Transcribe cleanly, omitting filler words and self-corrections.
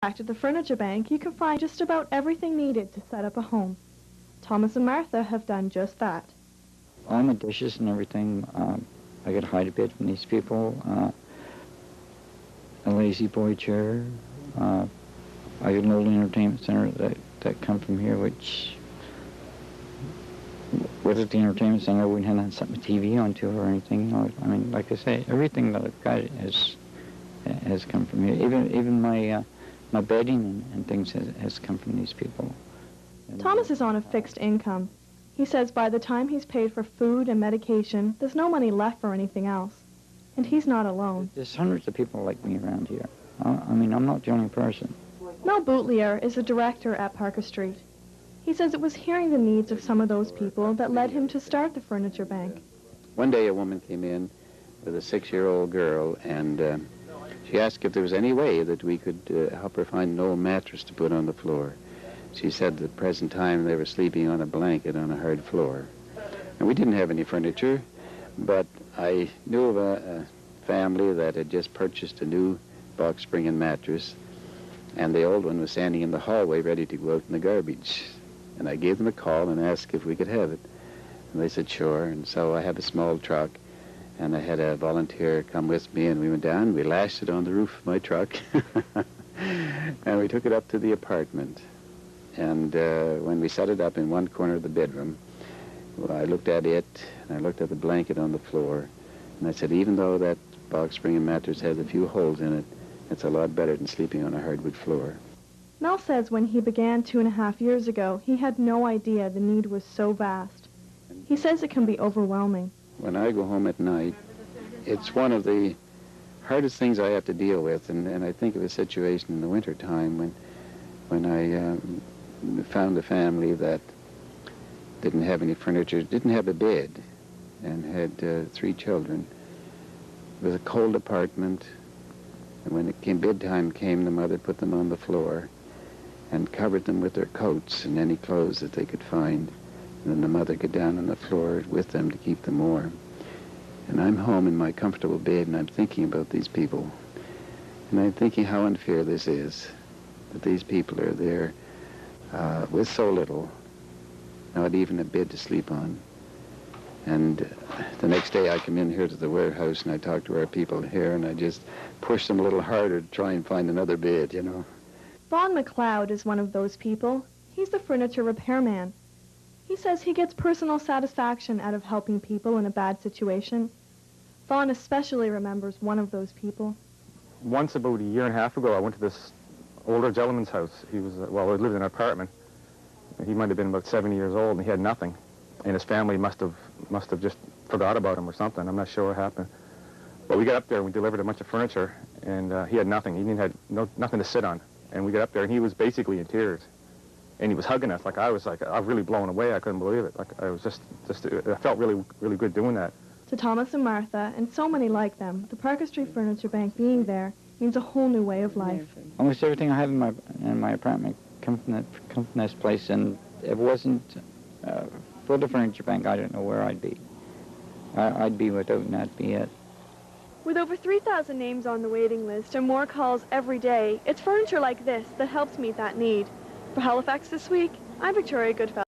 At the Furniture Bank, you can find just about everything needed to set up a home. Thomas and Martha have done just that. All my dishes and everything, I get hide a bit from these people. A lazy boy chair. I get an old entertainment center that come from here, which without the entertainment center, we wouldn't have something TV onto or anything. I mean, like I say, everything that I've got has come from here. Even my bedding and things has come from these people. Thomas is on a fixed income. He says by the time he's paid for food and medication, there's no money left for anything else. And he's not alone. There's hundreds of people like me around here. I mean, I'm not the only person. Mel Boutlier is the director at Parker Street. He says it was hearing the needs of some of those people that led him to start the Furniture Bank. One day a woman came in with a 6-year-old girl, and she asked if there was any way that we could help her find an old mattress to put on the floor. She said at the present time they were sleeping on a blanket on a hard floor. And we didn't have any furniture, but I knew of a family that had just purchased a new box spring and mattress, and the old one was standing in the hallway ready to go out in the garbage. And I gave them a call and asked if we could have it. And they said sure, and so I had a small truck, and I had a volunteer come with me, and we went down, we lashed it on the roof of my truck, and we took it up to the apartment. And when we set it up in one corner of the bedroom, I looked at it, and I looked at the blanket on the floor, and I said, even though that box spring and mattress has a few holes in it, it's a lot better than sleeping on a hardwood floor. Mel says when he began 2.5 years ago, he had no idea the need was so vast. He says it can be overwhelming. When I go home at night, it's one of the hardest things I have to deal with, and I think of a situation in the wintertime when I found a family that didn't have any furniture, didn't have a bed, and had 3 children. It was a cold apartment, and when bedtime came, the mother put them on the floor and covered them with their coats and any clothes that they could find. And then the mother got down on the floor with them to keep them warm. And I'm home in my comfortable bed, and I'm thinking about these people. And I'm thinking how unfair this is, that these people are there with so little, not even a bed to sleep on. And the next day I come in here to the warehouse, and I talk to our people here, and I just push them a little harder to try and find another bed, you know. Vaughn McLeod is one of those people. He's the furniture repairman. He says he gets personal satisfaction out of helping people in a bad situation. Vaughn especially remembers one of those people. Once, about 1.5 years ago, I went to this older gentleman's house. He was, well, he lived in an apartment. He might have been about 70 years old, and he had nothing. And his family must have just forgot about him or something. I'm not sure what happened. But we got up there, and we delivered a bunch of furniture, and he had nothing. He had nothing to sit on. And we got up there, and he was basically in tears. And he was hugging us. I was really blown away. I couldn't believe it. I was I felt really, really good doing that. To Thomas and Martha, and so many like them, the Parker Street Furniture Bank being there means a whole new way of life. Almost everything I have in my apartment comes from this place, and if it wasn't for the Furniture Bank, I don't know where I'd be. I'd be without, and that'd be it. With over 3,000 names on the waiting list and more calls every day, it's furniture like this that helps meet that need. For Halifax This Week, I'm Victoria Goodfellow.